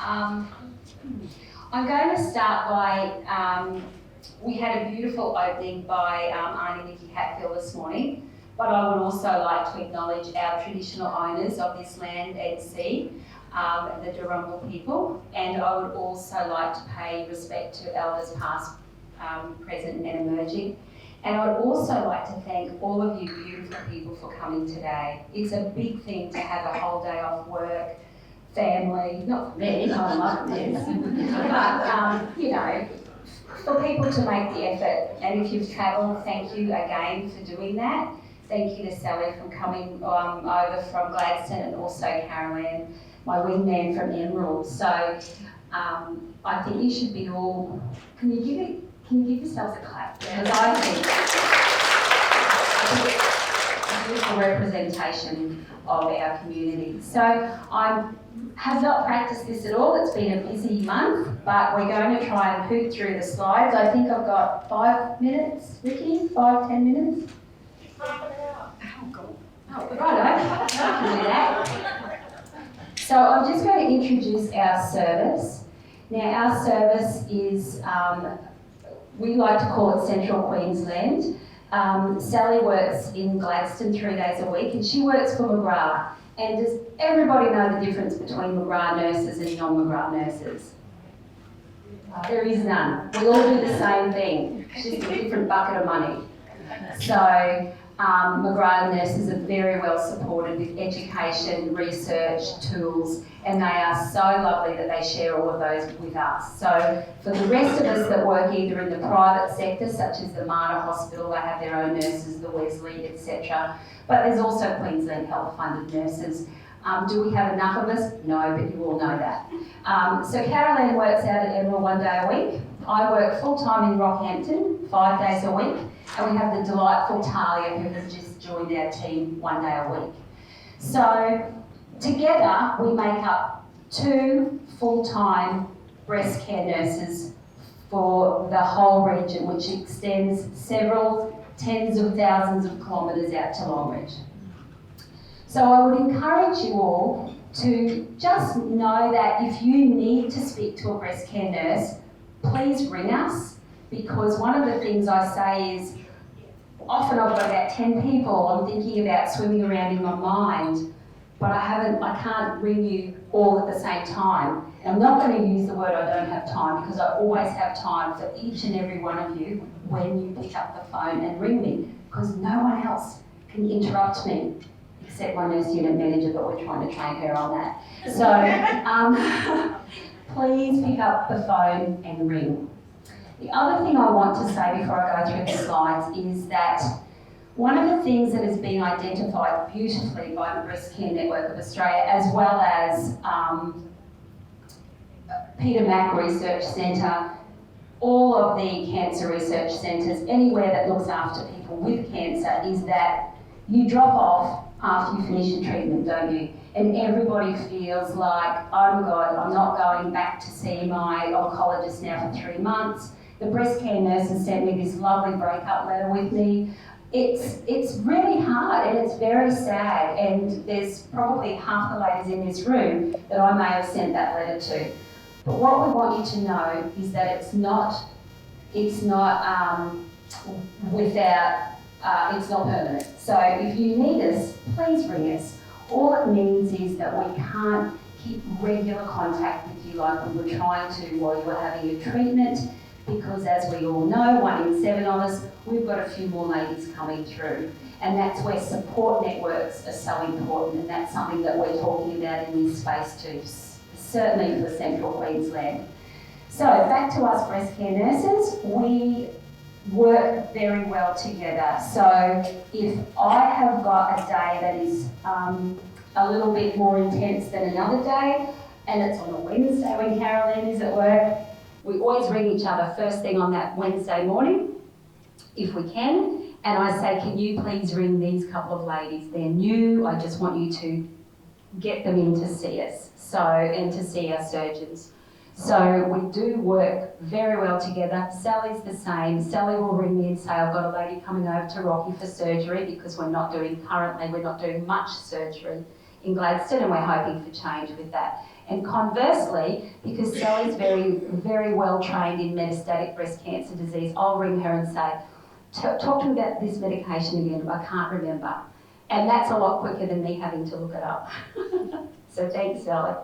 I'm going to start by, we had a beautiful opening by Auntie Nikki Hatfield this morning, but I would also like to acknowledge our traditional owners of this land and sea, the Darumba people, and I would also like to pay respect to elders past, present and emerging. And I would also like to thank all of you beautiful people for coming today. It's a big thing to have a whole day off work, family, not for me, I love this, but you know, for people to make the effort. And if you've travelled, thank you again for doing that. Thank you to Sally for coming over from Gladstone, and also Carolanne, my wingman from Emerald. So I think you should be all, can you give yourselves a clap? Because I think it's a representation of our community. So I have not practiced this at all. It's been a busy month, but we're going to try and poop through the slides. I think I've got 5 minutes, Ricky, 5-10 minutes? Half an hour. Oh, God. Oh, right, I can do that. So I'm just going to introduce our service. Now, our service is, we like to call it Central Queensland. Sally works in Gladstone 3 days a week, and she works for McGrath. And does everybody know the difference between McGrath nurses and non-McGrath nurses? There is none. We all do the same thing, just a different bucket of money. So McGrath nurses are very well supported with education, research, tools, and they are so lovely that they share all of those with us. So for the rest of us that work either in the private sector, such as the Mater Hospital, they have their own nurses, the Wesley, etc. But there's also Queensland Health funded nurses. Do we have enough of us? No, but you all know that. So Carolanne works out at Emerald 1 day a week. I work full-time in Rockhampton 5 days a week. And we have the delightful Tahlia, who has just joined our team 1 day a week. So together we make up 2 full-time breast care nurses for the whole region, which extends several tens of thousands of kilometres out to Longreach. So I would encourage you all to just know that if you need to speak to a breast care nurse, please ring us, because one of the things I say is, often I've got about 10 people I'm thinking about swimming around in my mind, but I can't ring you all at the same time. And I'm not going to use the word I don't have time, because I always have time for each and every one of you when you pick up the phone and ring me, because no one else can interrupt me, except my nurse unit manager, but we're trying to train her on that. So please pick up the phone and ring. The other thing I want to say before I go through the slides is that one of the things that has been identified beautifully by the Breast Care Network of Australia, as well as Peter Mac Research Centre, all of the cancer research centres, anywhere that looks after people with cancer, is that you drop off after you finish your treatment, don't you? And everybody feels like, oh my God, I'm not going back to see my oncologist now for 3 months. The breast care nurses sent me this lovely breakup letter with me. It's really hard and it's very sad, and there's probably half the ladies in this room that I may have sent that letter to. But what we want you to know is that it's not permanent. So if you need us, please ring us. All it means is that we can't keep regular contact with you like we were trying to while you were having your treatment, because as we all know, 1 in 7 of us, we've got a few more ladies coming through. And that's where support networks are so important, and that's something that we're talking about in this space too, certainly for Central Queensland. So back to us breast care nurses, we work very well together. So if I have got a day that is a little bit more intense than another day, and it's on a Wednesday when Carolanne is at work, we always ring each other first thing on that Wednesday morning, if we can, and I say, can you please ring these couple of ladies? They're new, I just want you to get them in to see us, and to see our surgeons. So we do work very well together. Sally's the same. Sally will ring me and say, I've got a lady coming over to Rocky for surgery, because we're not doing much surgery in Gladstone, and we're hoping for change with that. And conversely, because Sally's very, very well trained in metastatic breast cancer disease, I'll ring her and say, talk to me about this medication again, I can't remember. And that's a lot quicker than me having to look it up. So thanks, Sally.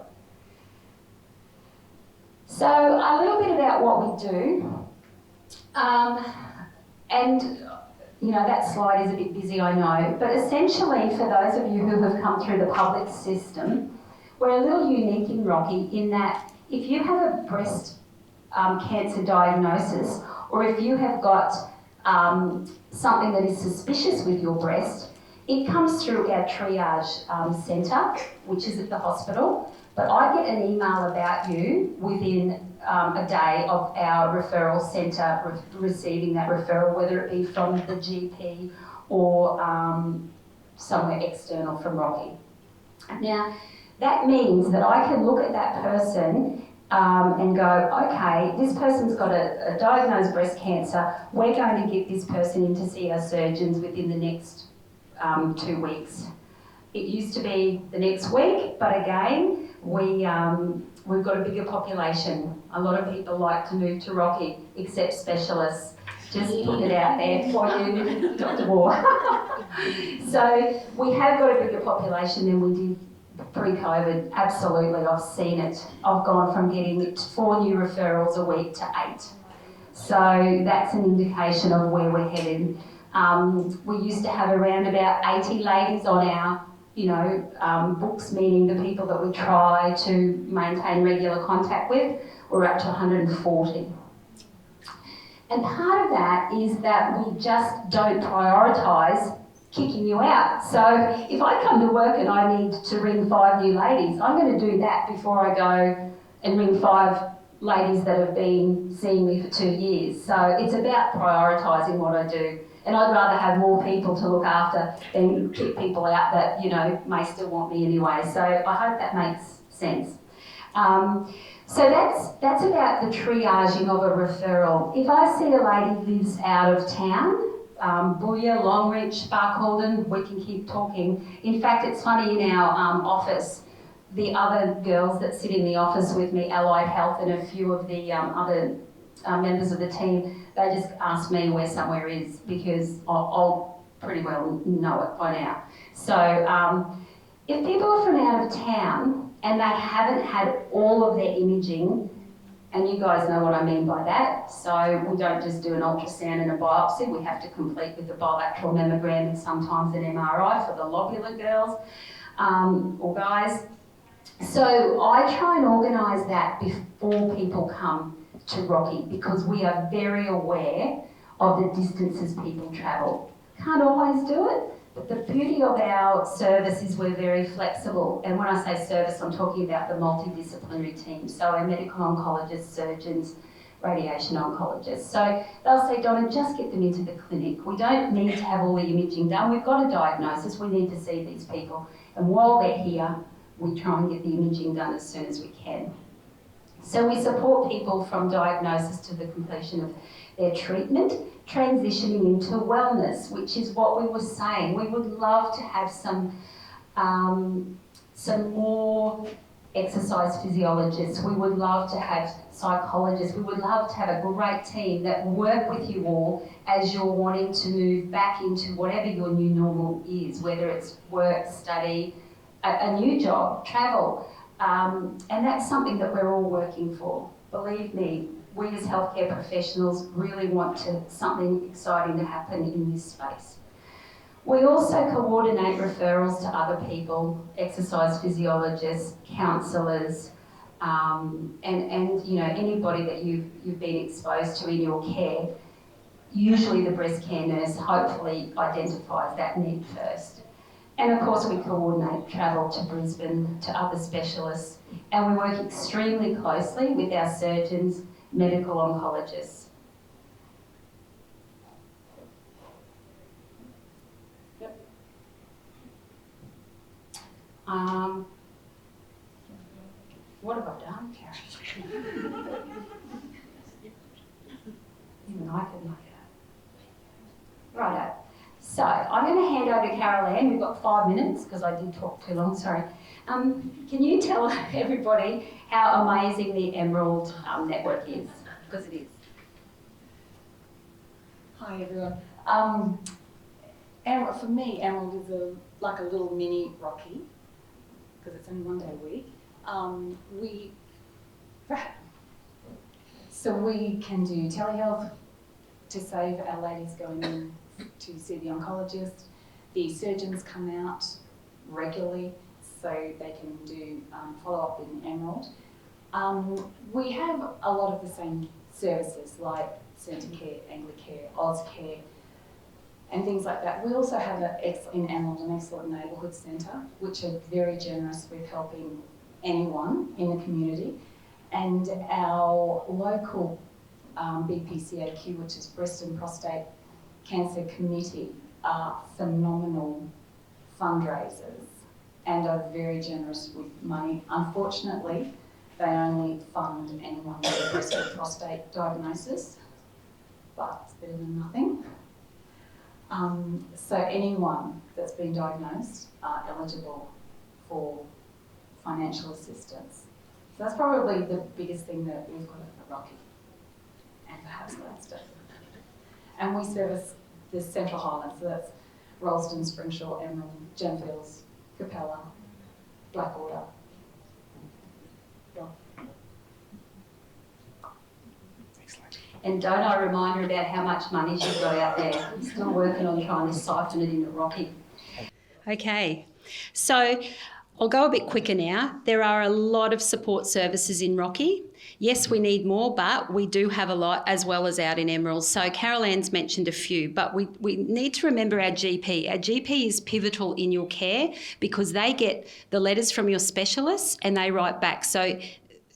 So a little bit about what we do. And you know, that slide is a bit busy, I know, but essentially for those of you who have come through the public system, we're a little unique in Rocky in that if you have a breast cancer diagnosis, or if you have got something that is suspicious with your breast, it comes through our triage centre, which is at the hospital, but I get an email about you within a day of our referral centre receiving that referral, whether it be from the GP or somewhere external from Rocky. Now, that means that I can look at that person and go, okay, this person's got a diagnosed breast cancer, we're going to get this person in to see our surgeons within the next 2 weeks. It used to be the next week, but again, we've got a bigger population. A lot of people like to move to Rocky, except specialists. Just put it out there for you, Dr. Moore. So we have got a bigger population than we did pre-COVID. Absolutely, I've seen it. I've gone from getting 4 new referrals a week to 8. So that's an indication of where we're headed. We used to have around about 80 ladies on our books, meaning the people that we try to maintain regular contact with. We're up to 140. And part of that is that we just don't prioritise kicking you out. So if I come to work and I need to ring 5 new ladies, I'm going to do that before I go and ring 5 ladies that have been seeing me for 2 years. So it's about prioritising what I do. And I'd rather have more people to look after than kick people out that, may still want me anyway. So I hope that makes sense. So that's about the triaging of a referral. If I see a lady lives out of town, Booyah, Longreach, Barcaldine, we can keep talking. In fact, it's funny, in our office, the other girls that sit in the office with me, Allied Health and a few of the other members of the team, they just ask me where somewhere is because I'll pretty well know it by now. So if people are from out of town and they haven't had all of their imaging, and you guys know what I mean by that, so we don't just do an ultrasound and a biopsy, we have to complete with a bilateral mammogram and sometimes an MRI for the lobular girls or guys. So I try and organise that before people come to Rocky because we are very aware of the distances people travel. Can't always do it, but the beauty of our service is we're very flexible. And when I say service, I'm talking about the multidisciplinary team. So our medical oncologists, surgeons, radiation oncologists. So they'll say, Donna, just get them into the clinic. We don't need to have all the imaging done. We've got a diagnosis. We need to see these people. And while they're here, we try and get the imaging done as soon as we can. So we support people from diagnosis to the completion of their treatment, transitioning into wellness, which is what we were saying. We would love to have some more exercise physiologists. We would love to have psychologists. We would love to have a great team that work with you all as you're wanting to move back into whatever your new normal is, whether it's work, study, a new job, travel. And that's something that we're all working for. Believe me, we as healthcare professionals really want something exciting to happen in this space. We also coordinate referrals to other people, exercise physiologists, counsellors, and anybody that you've been exposed to in your care. Usually the breast care nurse hopefully identifies that need first. And of course we coordinate travel to Brisbane, to other specialists, and we work extremely closely with our surgeons, medical oncologists. Yep. What have I done, Karen? Even I could make it up. Righto. So I'm going to hand over to Carolanne. We've got 5 minutes because I did talk too long, sorry. Can you tell everybody how amazing the Emerald network is? Because it is. Hi everyone. For me, Emerald is like a little mini Rocky, because it's only 1 day a week. So we can do telehealth to save our ladies going in to see the oncologist. The surgeons come out regularly so they can do follow-up in Emerald. We have a lot of the same services like Centrecare, Anglicare, Ozcare, and things like that. We also have in Emerald an excellent neighbourhood centre, which are very generous with helping anyone in the community. And our local BPCAQ, which is Breast and Prostate Cancer Committee, are phenomenal fundraisers and are very generous with money. Unfortunately, they only fund anyone with a breast or prostate diagnosis, but it's better than nothing. So anyone that's been diagnosed are eligible for financial assistance. So that's probably the biggest thing that we've got at Rocky, and perhaps Gladstone. And we service the Central Highlands, so that's Rolleston, Springshaw, Emerald, Gemfields, Capella, Blackwater. And don't I remind her about how much money she's got out there. I'm still working on trying to siphon it into Rocky. Okay, so I'll go a bit quicker now. There are a lot of support services in Rocky. Yes, we need more, but we do have a lot as well as out in Emerald. So Carolanne's mentioned a few, but we need to remember our GP. Our GP is pivotal in your care because they get the letters from your specialists and they write back. So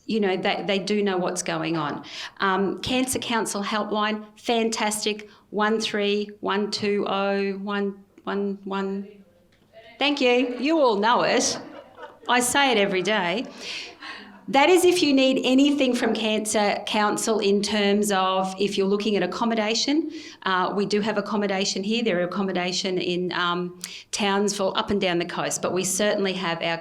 you know, they do know what's going on. Cancer Council helpline, fantastic, 13120 Thank you. You all know it. I say it every day. That is if you need anything from Cancer Council in terms of if you're looking at accommodation. We do have accommodation here. There are accommodation in Townsville, up and down the coast, but we certainly have our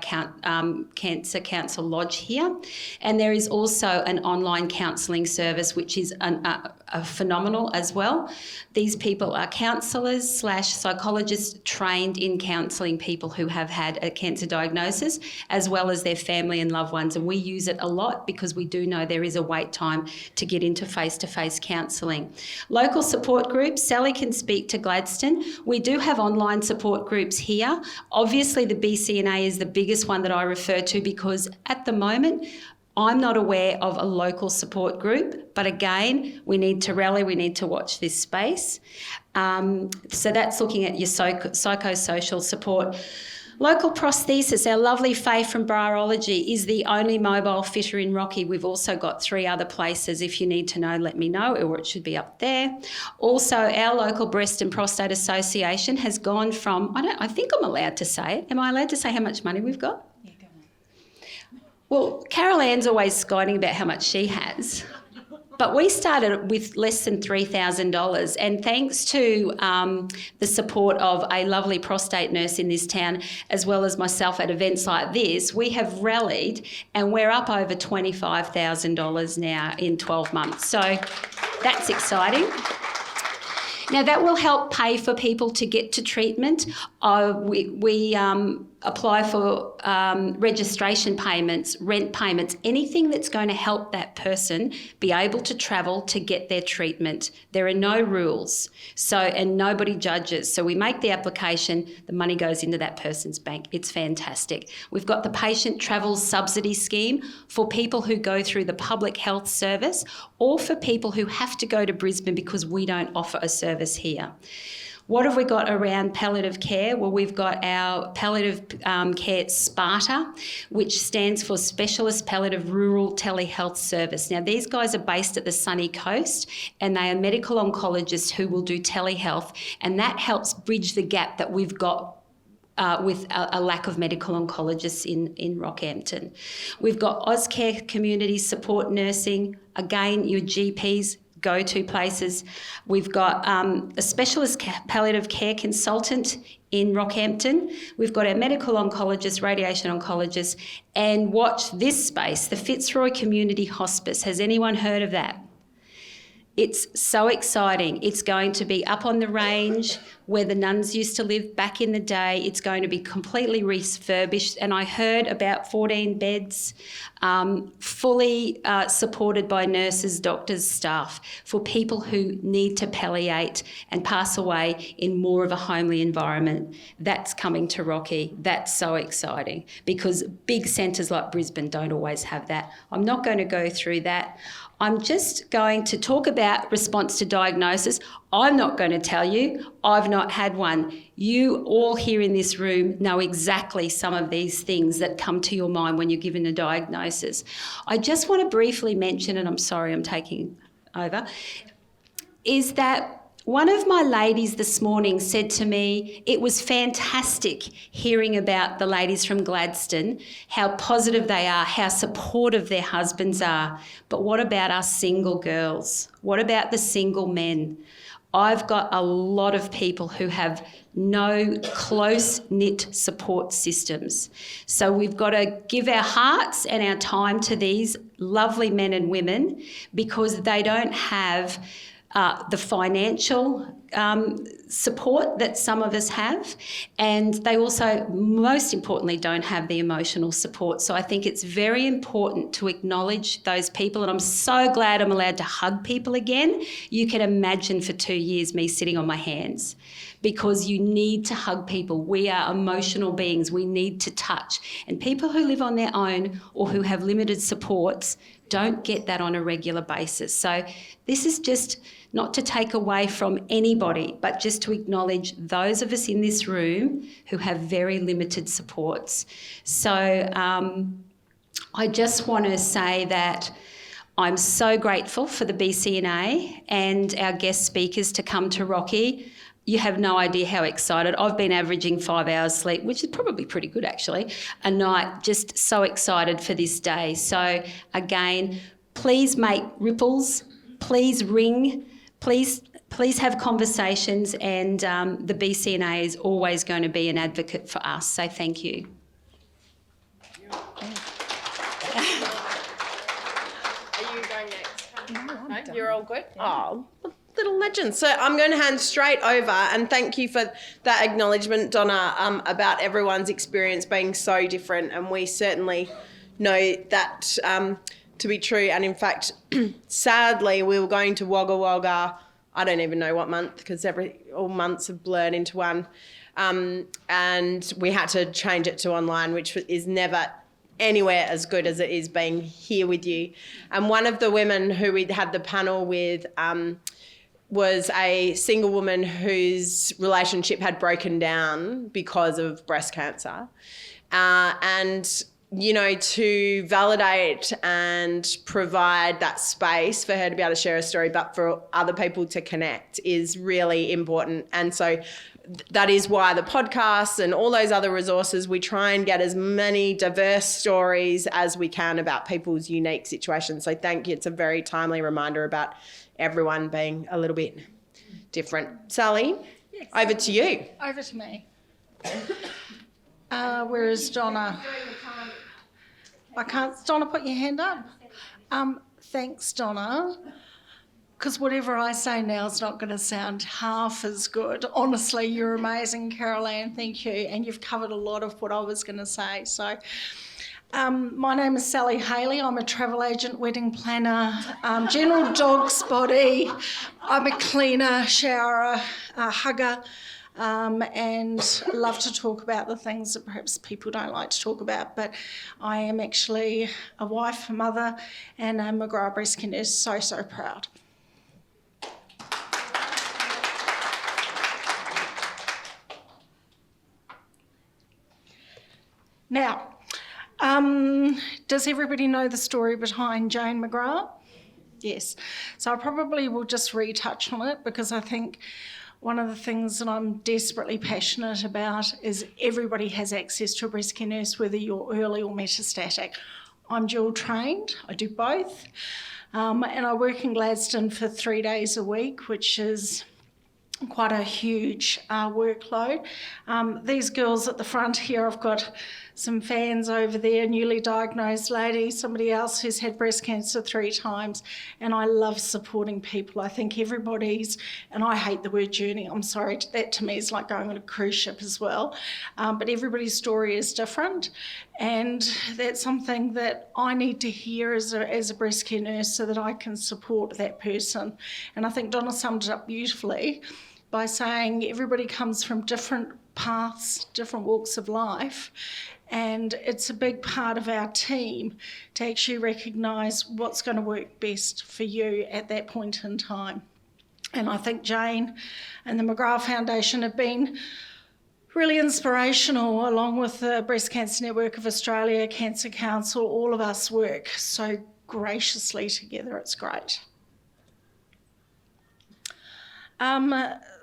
Cancer Council Lodge here. And there is also an online counselling service, which is a phenomenal as well. These people are counsellors / psychologists trained in counselling people who have had a cancer diagnosis, as well as their family and loved ones. And we use it a lot because we do know there is a wait time to get into face-to-face counselling. Local support groups, Sally can speak to Gladstone. We do have online support groups here. Obviously the BCNA is the biggest one that I refer to because at the moment I'm not aware of a local support group, but again, we need to rally, we need to watch this space. So that's looking at your psychosocial support. Local prosthesis, our lovely Faye from Bryology is the only mobile fitter in Rocky. We've also got 3 other places. If you need to know, let me know, or it should be up there. Also, our local Breast and Prostate Association has gone from, I think I'm allowed to say it. Am I allowed to say how much money we've got? Yeah, go on. Well, Carolanne's always skiding about how much she has. But we started with less than $3,000, and thanks to the support of a lovely prostate nurse in this town, as well as myself at events like this, we have rallied and we're up over $25,000 now in 12 months. So that's exciting. Now that will help pay for people to get to treatment. We apply for registration payments, rent payments, anything that's going to help that person be able to travel to get their treatment. There are no rules, and nobody judges. So we make the application, the money goes into that person's bank. It's fantastic. We've got the patient travel subsidy scheme for people who go through the public health service or for people who have to go to Brisbane because we don't offer a service here. What have we got around palliative care? Well, we've got our palliative care SPARTA, which stands for Specialist Palliative Rural Telehealth Service. Now, these guys are based at the sunny coast and they are medical oncologists who will do telehealth, and that helps bridge the gap that we've got with a lack of medical oncologists in Rockhampton. We've got Ozcare Community Support Nursing. Again, your GPs go-to places. We've got a specialist palliative care consultant in Rockhampton. We've got our medical oncologist, radiation oncologist, and watch this space, the Fitzroy Community Hospice. Has anyone heard of that? It's so exciting. It's going to be up on the range where the nuns used to live back in the day. It's going to be completely refurbished. And I heard about 14 beds, fully supported by nurses, doctors, staff, for people who need to palliate and pass away in more of a homely environment. That's coming to Rocky. That's so exciting because big centres like Brisbane don't always have that. I'm not going to go through that. I'm just going to talk about response to diagnosis. I'm not going to tell you. I've not had one. You all here in this room know exactly some of these things that come to your mind when you're given a diagnosis. I just want to briefly mention, and I'm sorry I'm taking over, is that one of my ladies this morning said to me, it was fantastic hearing about the ladies from Gladstone, how positive they are, how supportive their husbands are. But what about us single girls? What about the single men? I've got a lot of people who have no close-knit support systems. So we've got to give our hearts and our time to these lovely men and women because they don't have the financial support that some of us have, and they also, most importantly, don't have the emotional support. So I think it's very important to acknowledge those people, and I'm so glad I'm allowed to hug people again. You can imagine for 2 years me sitting on my hands because you need to hug people. We are emotional beings. We need to touch. And people who live on their own or who have limited supports don't get that on a regular basis. So this is just not to take away from anybody, but just to acknowledge those of us in this room who have very limited supports. So I just want to say that I'm so grateful for the BCNA and our guest speakers to come to Rocky. You have no idea how excited. I've been averaging 5 hours sleep, which is probably pretty good actually, a night, just so excited for this day. So again, please make ripples, please ring, please have conversations, and the BCNA is always going to be an advocate for us. So thank you. Are you going next? No, you're all good? Yeah. Oh, little legend. So I'm going to hand straight over, and thank you for that acknowledgement, Donna, about everyone's experience being so different, and we certainly know that to be true. And in fact, sadly, we were going to Wagga Wagga, I don't even know what month, because all months have blurred into one, and we had to change it to online, which is never anywhere as good as it is being here with you. And one of the women who we had the panel with was a single woman whose relationship had broken down because of breast cancer. And, you know, to validate and provide that space for her to be able to share her story, but for other people to connect is really important. And so that is why the podcasts and all those other resources, we try and get as many diverse stories as we can about people's unique situations. So thank you. It's a very timely reminder about everyone being a little bit different. Sally, yes. Over to you. Over to me. Where is Donna? I can't. Donna, put your hand up. Thanks, Donna. Because whatever I say now is not going to sound half as good. Honestly, you're amazing, Carolanne. Thank you. And you've covered a lot of what I was going to say. So my name is Sally Haley. I'm a travel agent, wedding planner, general dog's body. I'm a cleaner, showerer, hugger, and love to talk about the things that perhaps people don't like to talk about. But I am actually a wife, a mother, and a McGrath breast care nurse. So proud. Now, does everybody know the story behind Jane McGrath? Yes. So I probably will just retouch on it because I think one of the things that I'm desperately passionate about is everybody has access to a breast care nurse, whether you're early or metastatic. I'm dual trained, I do both. and I work in Gladstone for 3 days a week, which is quite a huge workload. These girls at the front here, I've got some fans over there, newly diagnosed lady, somebody else who's had breast cancer 3 times, and I love supporting people. I think everybody's, and I hate the word journey, I'm sorry, that to me is like going on a cruise ship as well, but everybody's story is different, and that's something that I need to hear as a breast care nurse so that I can support that person. And I think Donna summed it up beautifully by saying everybody comes from different paths, different walks of life, and it's a big part of our team to actually recognise what's going to work best for you at that point in time. And I think Jane and the McGrath Foundation have been really inspirational, along with the Breast Cancer Network of Australia, Cancer Council. All of us work so graciously together, it's great.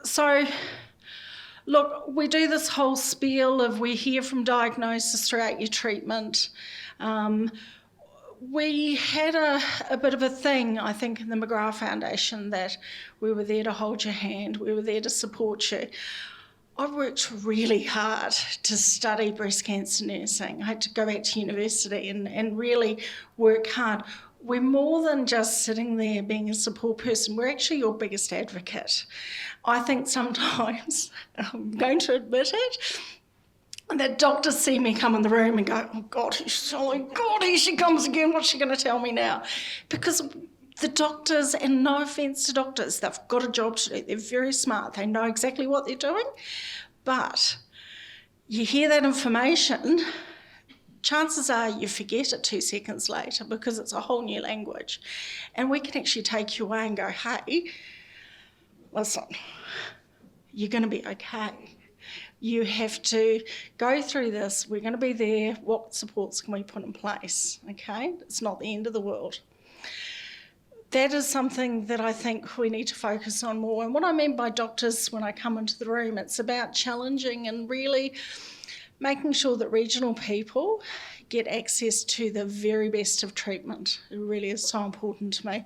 So, look, we do this whole spiel of we hear from diagnosis throughout your treatment. We had a bit of a thing, I think, in the McGrath Foundation that we were there to hold your hand, we were there to support you. I worked really hard to study breast cancer nursing. I had to go back to university and really work hard. We're more than just sitting there being a support person. We're actually your biggest advocate. I think sometimes, I'm going to admit it, that doctors see me come in the room and go, oh God, here she comes again. What's she going to tell me now? Because the doctors, and no offence to doctors, they've got a job to do. They're very smart. They know exactly what they're doing. But you hear that information, chances are you forget it 2 seconds later because it's a whole new language. And we can actually take you away and go, hey, listen, you're going to be okay. You have to go through this. We're going to be there. What supports can we put in place? Okay? It's not the end of the world. That is something that I think we need to focus on more. And what I mean by doctors when I come into the room, it's about challenging and really making sure that regional people get access to the very best of treatment. It really is so important to me.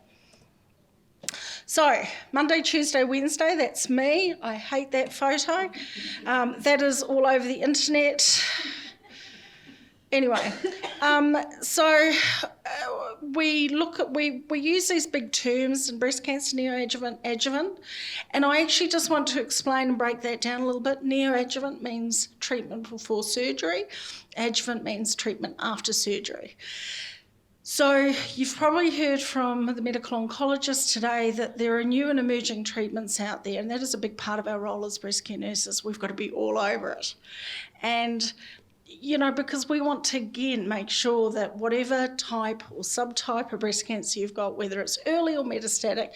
So, Monday, Tuesday, Wednesday, that's me. I hate that photo. That is all over the internet. Anyway, we use these big terms in breast cancer, neoadjuvant, adjuvant, and I actually just want to explain and break that down a little bit. Neoadjuvant means treatment before surgery. Adjuvant means treatment after surgery. So you've probably heard from the medical oncologist today that there are new and emerging treatments out there, and that is a big part of our role as breast care nurses. We've got to be all over it. And you know, because we want to, again, make sure that whatever type or subtype of breast cancer you've got, whether it's early or metastatic,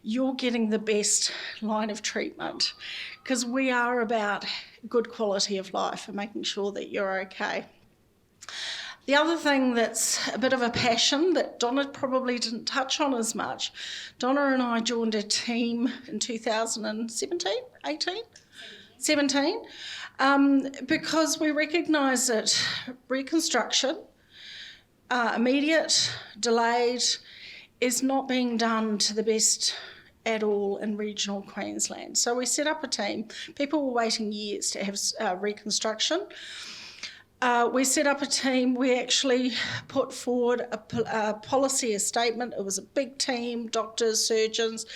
you're getting the best line of treatment, because we are about good quality of life and making sure that you're okay. The other thing that's a bit of a passion that Donna probably didn't touch on as much, Donna and I joined a team in 2017, because we recognise that reconstruction, immediate, delayed, is not being done to the best at all in regional Queensland. So we set up a team. People were waiting years to have reconstruction. We set up a team. We actually put forward a policy, a statement. It was a big team, doctors, surgeons,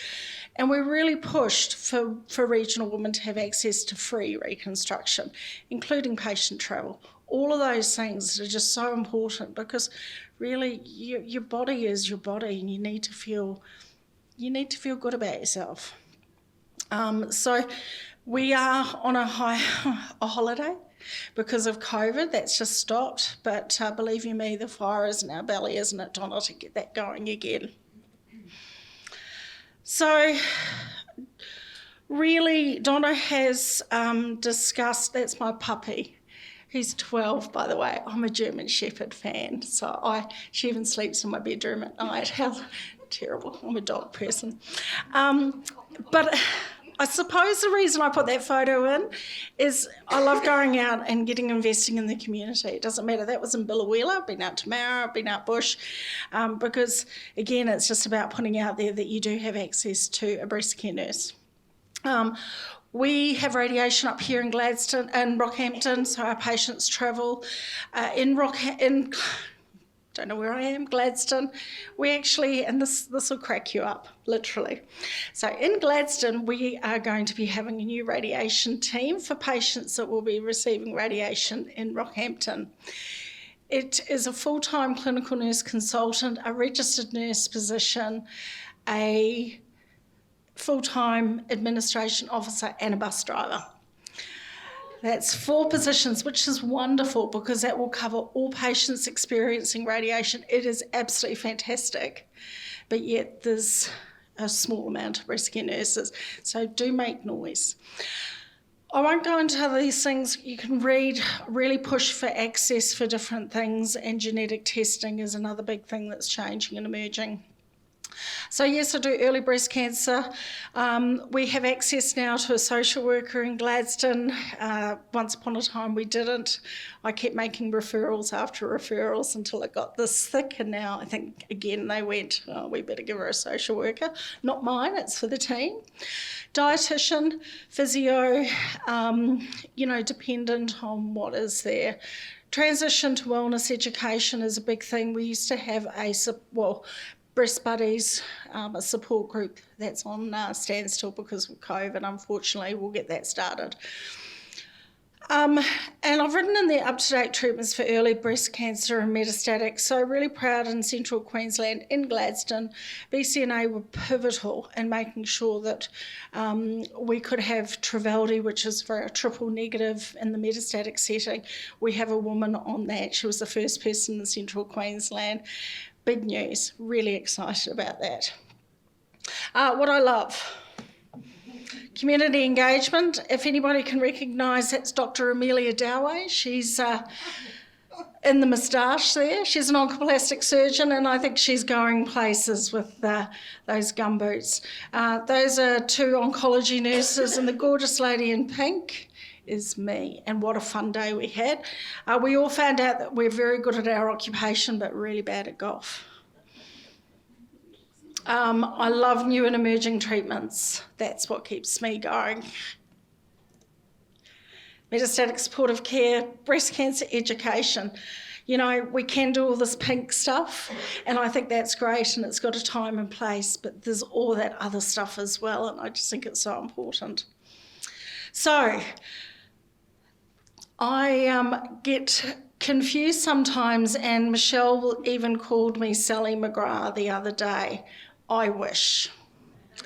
and we really pushed for regional women to have access to free reconstruction, including patient travel. All of those things are just so important, because really your body is your body, and you need to feel good about yourself. So we are on a holiday because of COVID. That's just stopped, but believe you me, the fire is in our belly, isn't it, Donna, to get that going again. So really, Donna has discussed, that's my puppy. He's 12, by the way. I'm a German Shepherd fan, so she even sleeps in my bedroom at night. How terrible. I'm a dog person. But I suppose the reason I put that photo in is I love going out and investing in the community. It doesn't matter. That was in Billawheeler. I've been out to Mara, I've been out bush, because, again, it's just about putting out there that you do have access to a breast care nurse. We have radiation up here in Gladstone and Rockhampton, so our patients travel don't know where I am, Gladstone. We actually, and this will crack you up, literally. So in Gladstone, we are going to be having a new radiation team for patients that will be receiving radiation in Rockhampton. It is a full-time clinical nurse consultant, a registered nurse position, a full-time administration officer and a bus driver. That's 4 positions, which is wonderful because that will cover all patients experiencing radiation. It is absolutely fantastic, but yet there's a small amount of breast care nurses, so do make noise. I won't go into these things. You can read, really push for access for different things, and genetic testing is another big thing that's changing and emerging. So yes, I do early breast cancer. We have access now to a social worker in Gladstone. Once upon a time we didn't. I kept making referrals after referrals until it got this thick, and now I think again they went, oh, we better give her a social worker. Not mine, it's for the team. Dietitian, physio, dependent on what is there. Transition to wellness education is a big thing. We used to have Breast Buddies, a support group that's on standstill because of COVID. Unfortunately, we'll get that started. And I've written in there up-to-date treatments for early breast cancer and metastatic. So really proud in central Queensland, in Gladstone, BCNA were pivotal in making sure that we could have Troveldi, which is for a triple negative in the metastatic setting. We have a woman on that. She was the first person in central Queensland. Big news, really excited about that. What I love, community engagement. If anybody can recognise, that's Dr. Amelia Doway. She's in the moustache there. She's an oncoplastic surgeon, and I think she's going places with those gumboots. Those are 2 oncology nurses, and the gorgeous lady in pink is me, and what a fun day we had. We all found out that we're very good at our occupation but really bad at golf. I love new and emerging treatments. That's what keeps me going. Metastatic supportive care, breast cancer education. You know, we can do all this pink stuff, and I think that's great, and it's got a time and place, but there's all that other stuff as well, and I just think it's so important. So, I get confused sometimes, and Michelle even called me Sally McGrath the other day. I wish.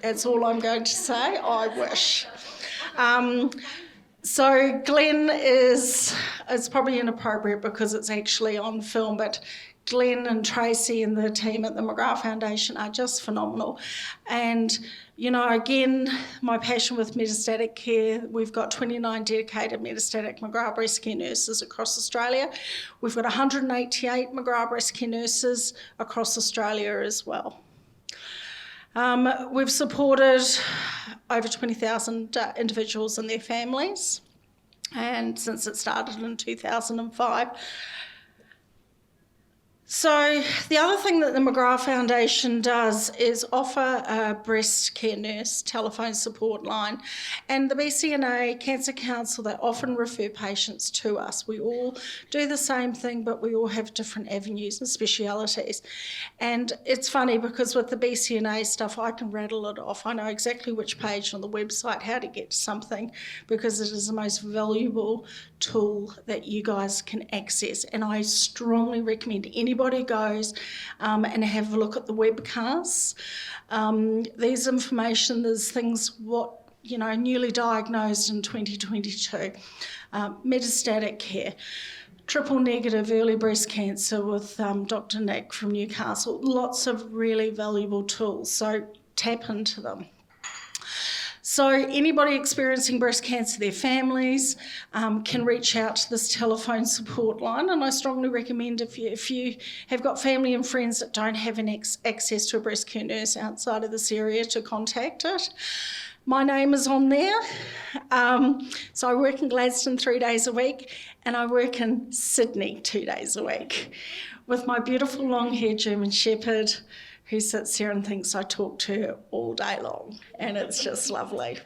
That's all I'm going to say, I wish. So Glenn it's probably inappropriate because it's actually on film, but Glenn and Tracy and the team at the McGrath Foundation are just phenomenal. And, you know, again, my passion with metastatic care, we've got 29 dedicated metastatic McGrath breast care nurses across Australia. We've got 188 McGrath breast care nurses across Australia as well. We've supported over 20,000 individuals and their families, and since it started in 2005. So the other thing that the McGrath Foundation does is offer a breast care nurse telephone support line, and the BCNA Cancer Council, they often refer patients to us. We all do the same thing, but we all have different avenues and specialities. And it's funny because with the BCNA stuff, I can rattle it off. I know exactly which page on the website, how to get to something, because it is the most valuable tool that you guys can access. And I strongly recommend anybody goes and have a look at the webcasts. There's information, there's things newly diagnosed in 2022, metastatic care, triple negative early breast cancer with Dr. Nick from Newcastle, lots of really valuable tools, so tap into them. So anybody experiencing breast cancer, their families, can reach out to this telephone support line, and I strongly recommend if you have got family and friends that don't have access to a breast care nurse outside of this area, to contact it. My name is on there. So I work in Gladstone 3 days a week, and I work in Sydney 2 days a week with my beautiful long-haired German Shepherd who sits here and thinks I talk to her all day long, and it's just lovely.